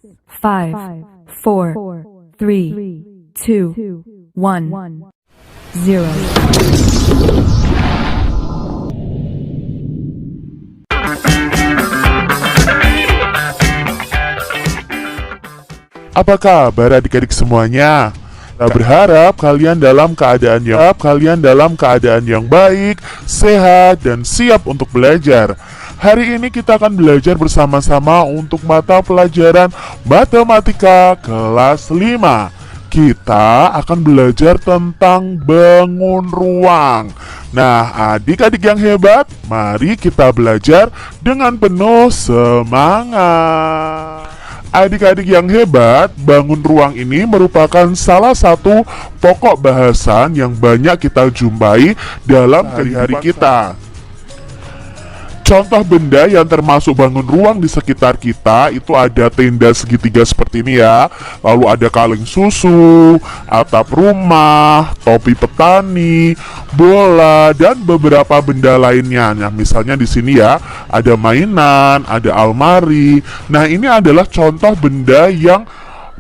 5, 4, 3, 2, 1, 0. Apa kabar adik-adik semuanya? Kita berharap kalian dalam keadaan yang baik, sehat, dan siap untuk belajar. Hari ini kita akan belajar bersama-sama untuk mata pelajaran Matematika kelas 5. Kita akan belajar tentang bangun ruang. Nah, adik-adik yang hebat, mari kita belajar dengan penuh semangat. Adik-adik yang hebat, bangun ruang ini merupakan salah satu pokok bahasan yang banyak kita jumpai dalam hari-hari kita. Contoh benda yang termasuk bangun ruang di sekitar kita itu ada tenda segitiga seperti ini ya. Lalu ada kaleng susu, atap rumah, topi petani, bola, dan beberapa benda lainnya. Nah, misalnya di sini ya, ada mainan, ada almari. Nah, ini adalah contoh benda yang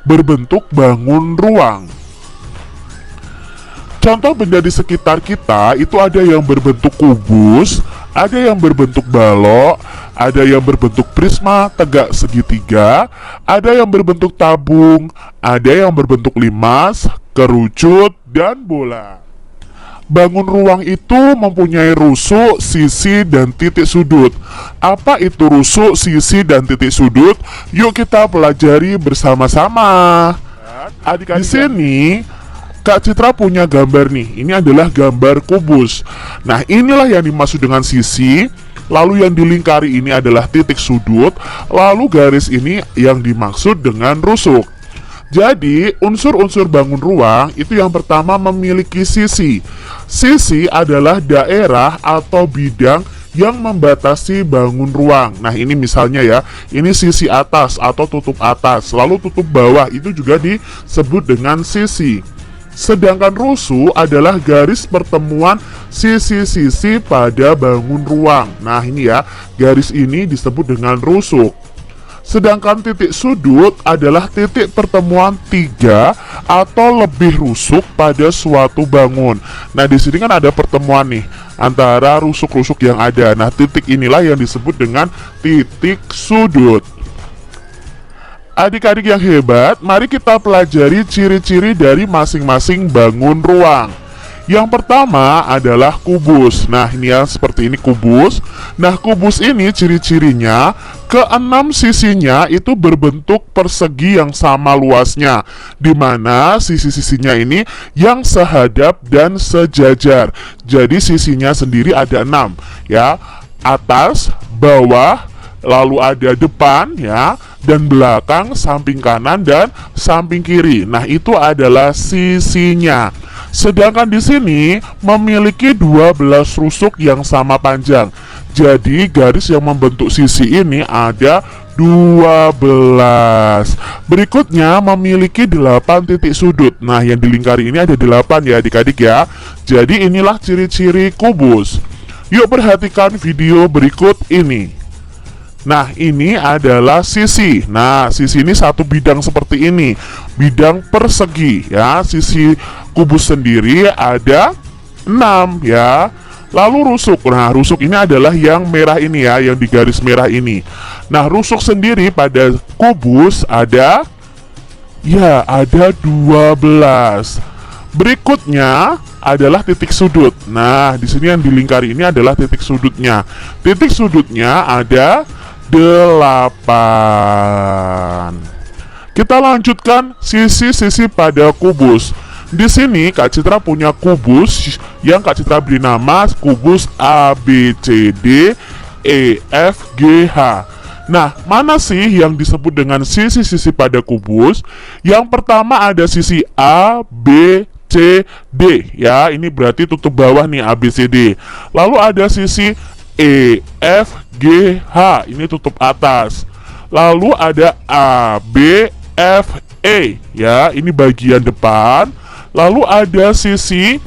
berbentuk bangun ruang. Contoh benda di sekitar kita itu ada yang berbentuk kubus, ada yang berbentuk balok, ada yang berbentuk prisma tegak segitiga, ada yang berbentuk tabung, ada yang berbentuk limas, kerucut, dan bola. Bangun ruang itu mempunyai rusuk, sisi, dan titik sudut. Apa itu rusuk, sisi, dan titik sudut? Yuk kita pelajari bersama-sama. Adik-adik, di sini Kak Citra punya gambar nih. Ini adalah gambar kubus. Nah, inilah yang dimaksud dengan sisi. Lalu yang dilingkari ini adalah titik sudut. Lalu garis ini yang dimaksud dengan rusuk. Jadi, unsur-unsur bangun ruang itu yang pertama memiliki sisi. Sisi adalah daerah atau bidang yang membatasi bangun ruang. Nah, ini misalnya ya, ini sisi atas atau tutup atas. Lalu tutup bawah itu juga disebut dengan sisi. Sedangkan rusuk adalah garis pertemuan sisi-sisi pada bangun ruang. Nah, ini ya, garis ini disebut dengan rusuk. Sedangkan titik sudut adalah titik pertemuan tiga atau lebih rusuk pada suatu bangun. Nah, di sini kan ada pertemuan nih antara rusuk-rusuk yang ada. Nah, titik inilah yang disebut dengan titik sudut. Adik-adik yang hebat, mari kita pelajari ciri-ciri dari masing-masing bangun ruang. Yang pertama adalah kubus. Nah, ini ya, seperti ini kubus. Nah, kubus ini ciri-cirinya, keenam sisinya itu berbentuk persegi yang sama luasnya, di mana sisi-sisinya ini yang sehadap dan sejajar. Jadi sisinya sendiri ada 6 ya, atas, bawah, lalu ada depan ya, dan belakang, samping kanan, dan samping kiri. Nah, itu adalah sisinya. Sedangkan di sini memiliki 12 rusuk yang sama panjang. Jadi garis yang membentuk sisi ini ada 12. Berikutnya memiliki 8 titik sudut. Nah, yang dilingkari ini ada 8 ya adik-adik ya. Jadi inilah ciri-ciri kubus. Yuk perhatikan video berikut ini. Nah, ini adalah sisi. Nah, sisi ini satu bidang seperti ini, bidang persegi ya. Sisi kubus sendiri ada 6 ya. Lalu rusuk. Nah, rusuk ini adalah yang merah ini ya, yang di garis merah ini. Nah, rusuk sendiri pada kubus ada 12. Berikutnya adalah titik sudut. Nah, di sini yang dilingkari ini adalah titik sudutnya. Titik sudutnya ada 8. Kita lanjutkan sisi-sisi pada kubus. Di sini Kak Citra punya kubus yang Kak Citra beri nama kubus A, B, C, D, E, F, G, H. Nah, mana sih yang disebut dengan sisi-sisi pada kubus? Yang pertama ada sisi A, B, C, D ya. Ini berarti tutup bawah nih, A, B, C, D. Lalu ada sisi E, F, G, H, ini tutup atas. Lalu ada A, B, F, E ya, ini bagian depan. Lalu ada sisi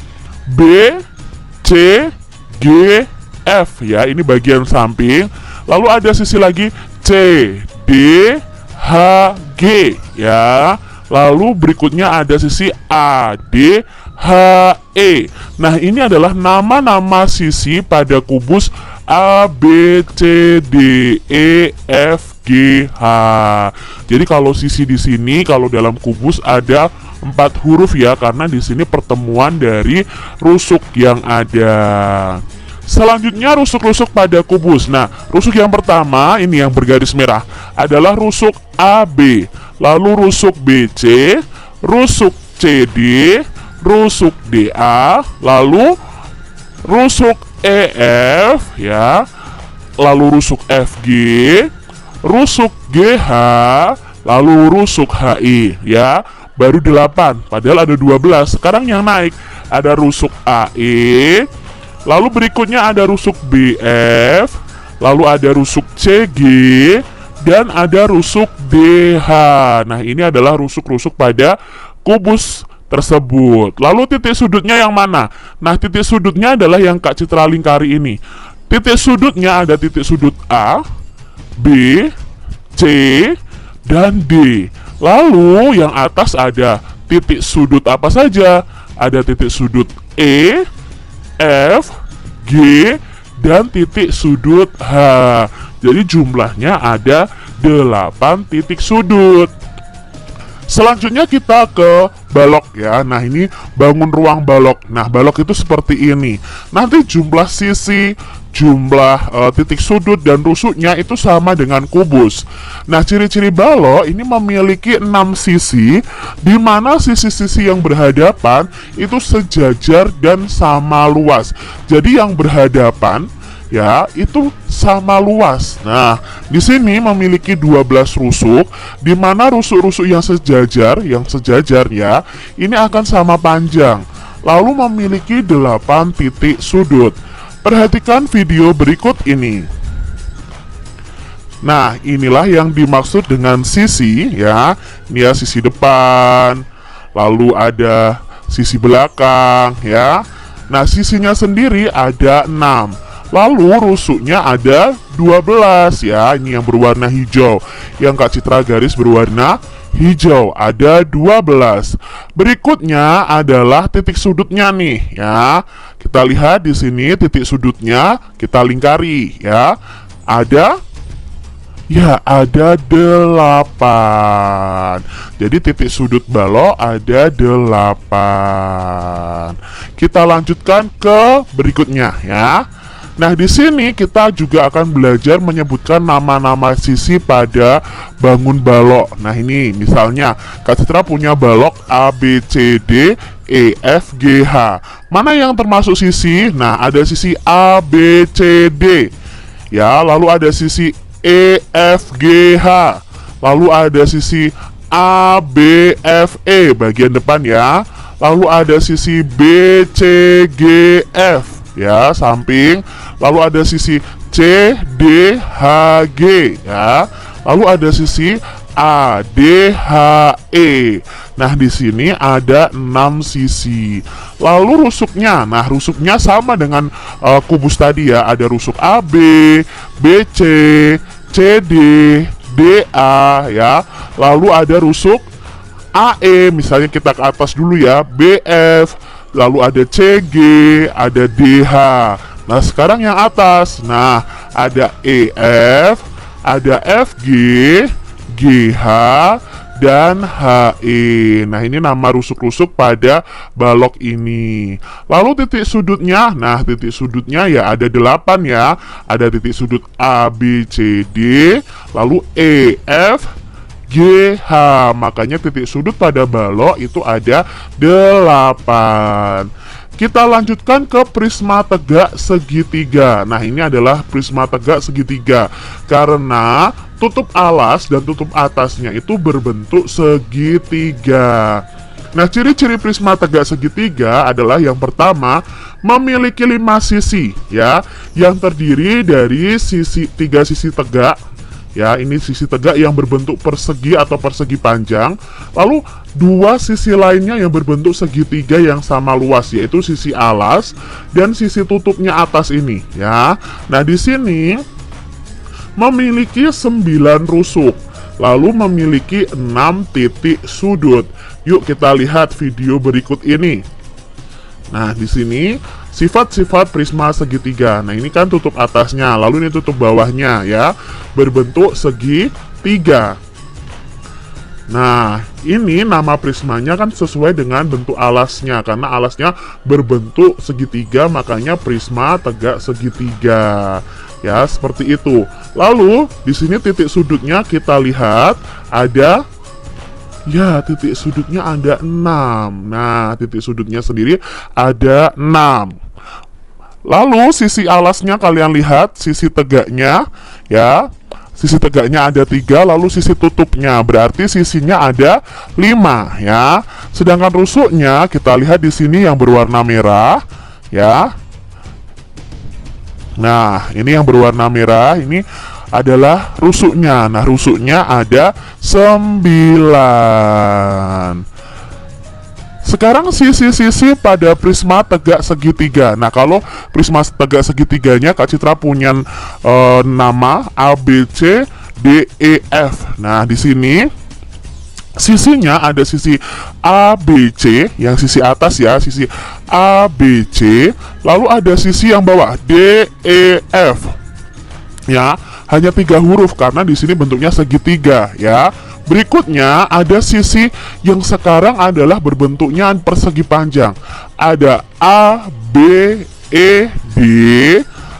B, C, G, F ya, ini bagian samping. Lalu ada sisi lagi C, D, HG ya. Lalu berikutnya ada sisi AD HE. Nah, ini adalah nama-nama sisi pada kubus A, B, C, D, E, F, G, H. Jadi kalau sisi di sini, kalau dalam kubus ada 4 huruf ya, karena di sini pertemuan dari rusuk yang ada. Selanjutnya rusuk-rusuk pada kubus. Nah, rusuk yang pertama ini yang bergaris merah adalah rusuk AB, lalu rusuk BC, rusuk CD, rusuk DA, lalu rusuk EF ya, lalu rusuk FG, rusuk GH, lalu rusuk HI ya. Baru 8, padahal ada 12. Sekarang yang naik ada rusuk AE, lalu berikutnya ada rusuk BF, lalu ada rusuk CG, dan ada rusuk DH. Nah, ini adalah rusuk-rusuk pada kubus tersebut. Lalu titik sudutnya yang mana? Nah, titik sudutnya adalah yang Kak Citra lingkari ini. Titik sudutnya ada titik sudut A, B, C, dan D. Lalu yang atas ada titik sudut apa saja? Ada titik sudut E, F, G, dan titik sudut H. Jadi jumlahnya ada 8 titik sudut. Selanjutnya kita ke balok ya. Nah, ini bangun ruang balok. Nah, balok itu seperti ini. Nanti jumlah sisi, jumlah titik sudut dan rusuknya itu sama dengan kubus. Nah, ciri-ciri balok ini memiliki 6 sisi, di mana sisi-sisi yang berhadapan itu sejajar dan sama luas. Jadi yang berhadapan ya itu sama luas. Nah, di sini memiliki 12 rusuk, di mana rusuk-rusuk yang sejajar ya, ini akan sama panjang. Lalu memiliki 8 titik sudut. Perhatikan video berikut ini. Nah, inilah yang dimaksud dengan sisi ya. Ini ya sisi depan, lalu ada sisi belakang ya. Nah, sisinya sendiri ada 6. Lalu rusuknya ada 12 ya. Ini yang berwarna hijau. Yang Kak Citra garis berwarna hijau, ada 12. Berikutnya adalah titik sudutnya nih ya. Kita lihat di sini titik sudutnya, kita lingkari ya. Ada 8. Jadi titik sudut balok ada 8. Kita lanjutkan ke berikutnya ya. Nah, di sini kita juga akan belajar menyebutkan nama-nama sisi pada bangun balok. Nah, ini misalnya Kak Citra punya balok A, B, C, D, E, F, G, H. Mana yang termasuk sisi? Nah, ada sisi A, B, C, D. Ya, lalu ada sisi E, F, G, H. Lalu ada sisi A, B, F, E bagian depan ya. Lalu ada sisi B, C, G, F ya, samping. Lalu ada sisi C, D, H, G ya. Lalu ada sisi A, D, H, E. Nah, di sini ada 6 sisi. Lalu rusuknya, nah rusuknya sama dengan kubus tadi ya. Ada rusuk AB, BC, CD, DA ya. Lalu ada rusuk AE, misalnya kita ke atas dulu ya, BF. Lalu ada CG, ada DH. Nah, sekarang yang atas. Nah, ada EF, ada FG, GH, dan HE. Nah, ini nama rusuk-rusuk pada balok ini. Lalu titik sudutnya. Nah, titik sudutnya ya ada 8 ya. Ada titik sudut A, B, C, D. Lalu EF, GH. Makanya titik sudut pada balok itu ada 8. Kita lanjutkan ke prisma tegak segitiga. Nah, ini adalah prisma tegak segitiga karena tutup alas dan tutup atasnya itu berbentuk segitiga. Nah, ciri-ciri prisma tegak segitiga adalah yang pertama, memiliki 5 sisi ya, yang terdiri dari 3 sisi tegak. Ya, ini sisi tegak yang berbentuk persegi atau persegi panjang. Lalu 2 sisi lainnya yang berbentuk segitiga yang sama luas, yaitu sisi alas dan sisi tutupnya atas ini ya. Nah, di sini memiliki 9 rusuk. lalu memiliki 6 titik sudut. Yuk kita lihat video berikut ini. Nah, di sini sifat-sifat prisma segitiga. Nah, ini kan tutup atasnya, lalu ini tutup bawahnya ya, berbentuk segitiga. Nah, ini nama prismanya kan sesuai dengan bentuk alasnya, karena alasnya berbentuk segitiga, makanya prisma tegak segitiga. Ya, seperti itu. Lalu, di sini titik sudutnya kita lihat ada, ya, titik sudutnya ada 6. Nah, titik sudutnya sendiri ada 6. Lalu, sisi alasnya kalian lihat, sisi tegaknya, ya, sisi tegaknya ada 3, lalu sisi tutupnya, berarti sisinya ada 5, ya. Sedangkan rusuknya, kita lihat di sini yang berwarna merah, ya. Nah, ini yang berwarna merah, ini adalah rusuknya. Nah, rusuknya ada 9. Sekarang sisi-sisi pada prisma tegak segitiga. Nah, kalau prisma tegak segitiganya Kak Citra punya nama A, B, C, D, E, F. Nah, di sini sisinya ada sisi A, B, C, yang sisi atas ya, sisi A, B, C, lalu ada sisi yang bawah D, E, F. Ya, hanya 3 huruf karena di sini bentuknya segitiga ya. Berikutnya ada sisi yang sekarang adalah berbentuknya persegi panjang. Ada A, B, E, D,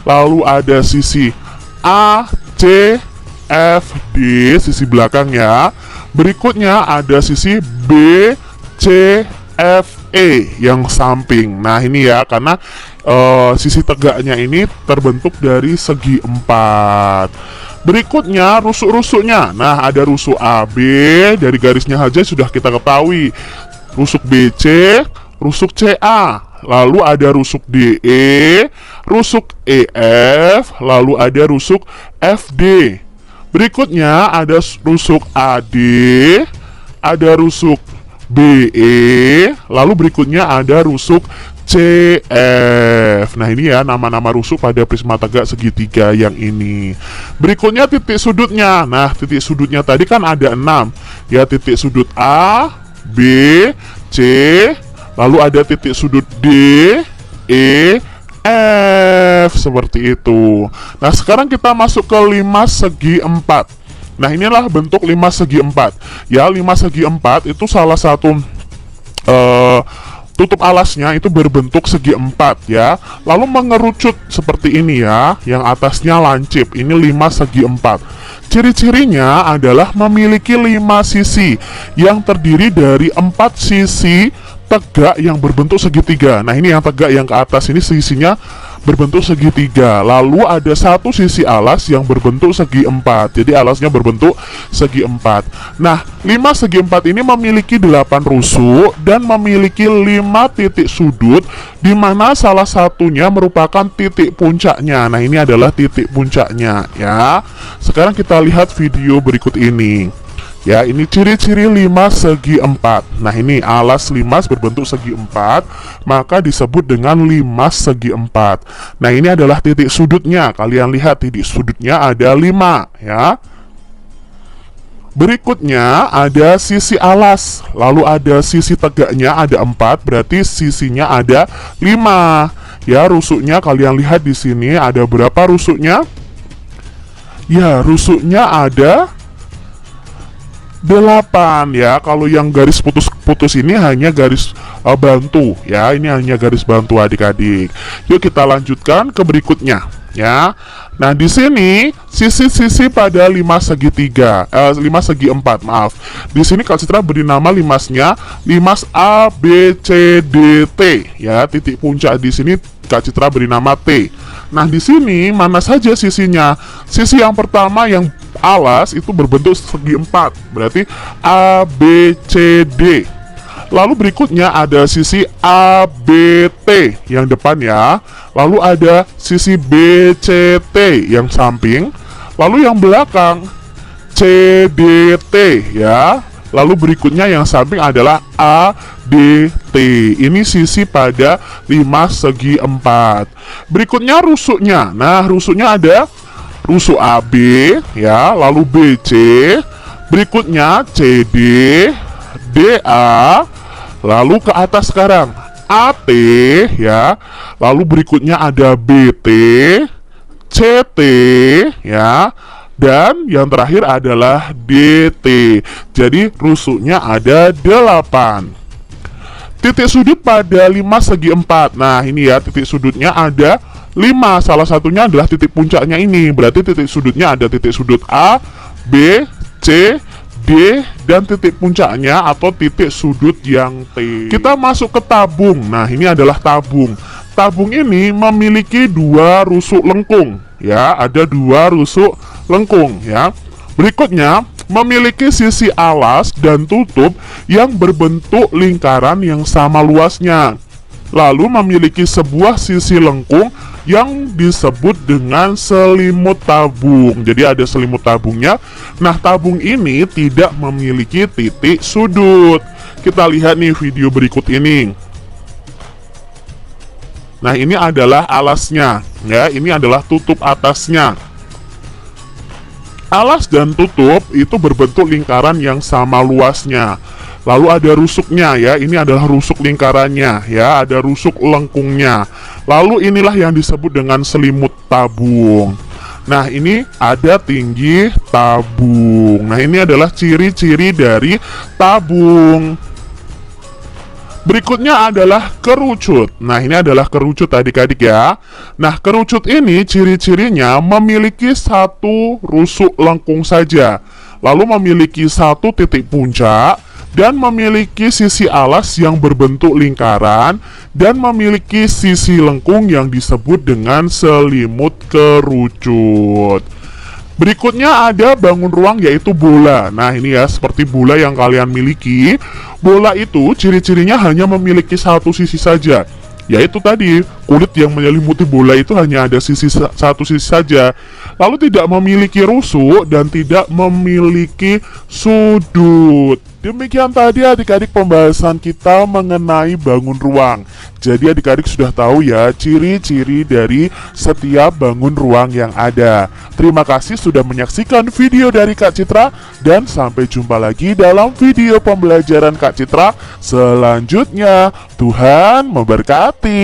lalu ada sisi A, C, F, D, sisi belakang ya. Berikutnya ada sisi B, C, F, E yang samping. Nah, ini ya, karena sisi tegaknya ini terbentuk dari segi 4. Berikutnya rusuk-rusuknya. Nah, ada rusuk AB, dari garisnya saja sudah kita ketahui. Rusuk BC, rusuk CA, lalu ada rusuk DE, rusuk EF, lalu ada rusuk FD. Berikutnya ada rusuk AD, ada rusuk BE, lalu berikutnya ada rusuk CF. Nah, ini ya nama-nama rusuk pada prisma tegak segitiga yang ini. Berikutnya titik sudutnya. Nah, titik sudutnya tadi kan ada 6. Ya, titik sudut A, B, C, lalu ada titik sudut D, E, F, seperti itu. Nah, sekarang kita masuk ke 5 segi 4. Nah, inilah bentuk 5 segi 4. Ya, 5 segi 4 itu salah satu tutup alasnya itu berbentuk segi 4 ya. Lalu mengerucut seperti ini ya, yang atasnya lancip. Ini 5 segi 4. Ciri-cirinya adalah memiliki 5 sisi yang terdiri dari 4 sisi tegak yang berbentuk segitiga. Nah, ini yang tegak yang ke atas ini sisinya berbentuk segitiga. Lalu ada satu sisi alas yang berbentuk segi 4. Jadi alasnya berbentuk segi 4. Nah, 5 segi 4 ini memiliki 8 rusuk dan memiliki 5 titik sudut, di mana salah satunya merupakan titik puncaknya. Nah, ini adalah titik puncaknya ya. Sekarang kita lihat video berikut ini. Ya, ini ciri-ciri 5 segi 4. Nah, ini alas 5 berbentuk segi 4, maka disebut dengan 5 segi 4. Nah, ini adalah titik sudutnya. Kalian lihat titik sudutnya ada 5 ya. Berikutnya ada sisi alas, lalu ada sisi tegaknya ada 4, berarti sisinya ada 5. Ya, rusuknya kalian lihat di sini ada berapa rusuknya? Ya, rusuknya ada 8 ya. Kalau yang garis putus-putus ini hanya garis bantu ya. Ini hanya garis bantu adik-adik. Yuk kita lanjutkan ke berikutnya ya. Nah, di sini sisi-sisi pada 5 segi 4, maaf. Di sini Kak Citra beri nama limasnya limas A, B, C, D, T ya. Titik puncak di sini Kak Citra beri nama T. Nah, di sini mana saja sisinya? Sisi yang pertama yang alas itu berbentuk segi 4, berarti A, B, C, D. Lalu berikutnya ada sisi A, B, T yang depan ya. Lalu ada sisi B, C, T yang samping. Lalu yang belakang C, D, T ya. Lalu berikutnya yang samping adalah A, D, T. Ini sisi pada 5 segi 4. Berikutnya rusuknya. Nah, rusuknya ada rusuk AB ya, lalu BC. Berikutnya CD, DA, lalu ke atas sekarang AT ya. Lalu berikutnya ada BT, CT ya. Dan yang terakhir adalah DT. Jadi rusuknya ada 8. Titik sudut pada 5 segi 4. Nah ini ya, titik sudutnya ada 5. Salah satunya adalah titik puncaknya ini. Berarti titik sudutnya ada titik sudut A, B, C, D, dan titik puncaknya atau titik sudut yang T. Kita masuk ke tabung. Nah ini adalah tabung. Tabung ini memiliki 2 rusuk lengkung ya, ada 2 rusuk lengkung ya. Berikutnya memiliki sisi alas dan tutup yang berbentuk lingkaran yang sama luasnya. Lalu memiliki sebuah sisi lengkung yang disebut dengan selimut tabung. Jadi ada selimut tabungnya. Nah, tabung ini tidak memiliki titik sudut. Kita lihat nih video berikut ini. Nah, ini adalah alasnya ya, ini adalah tutup atasnya. Alas dan tutup itu berbentuk lingkaran yang sama luasnya. Lalu ada rusuknya ya, ini adalah rusuk lingkarannya ya, ada rusuk lengkungnya. Lalu inilah yang disebut dengan selimut tabung. Nah, ini ada tinggi tabung. Nah, ini adalah ciri-ciri dari tabung. Berikutnya adalah kerucut. Nah, ini adalah kerucut adik-adik ya. Nah, kerucut ini ciri-cirinya memiliki 1 rusuk lengkung saja, lalu memiliki 1 titik puncak, dan memiliki sisi alas yang berbentuk lingkaran, dan memiliki sisi lengkung yang disebut dengan selimut kerucut. Berikutnya ada bangun ruang yaitu bola. Nah ini ya, seperti bola yang kalian miliki. Bola itu ciri-cirinya hanya memiliki 1 sisi saja, yaitu tadi kulit yang menyelimuti bola itu hanya ada 1 sisi saja. Lalu tidak memiliki rusuk dan tidak memiliki sudut. Demikian tadi adik-adik pembahasan kita mengenai bangun ruang. Jadi adik-adik sudah tahu ya ciri-ciri dari setiap bangun ruang yang ada. Terima kasih sudah menyaksikan video dari Kak Citra, dan sampai jumpa lagi dalam video pembelajaran Kak Citra selanjutnya. Tuhan memberkati.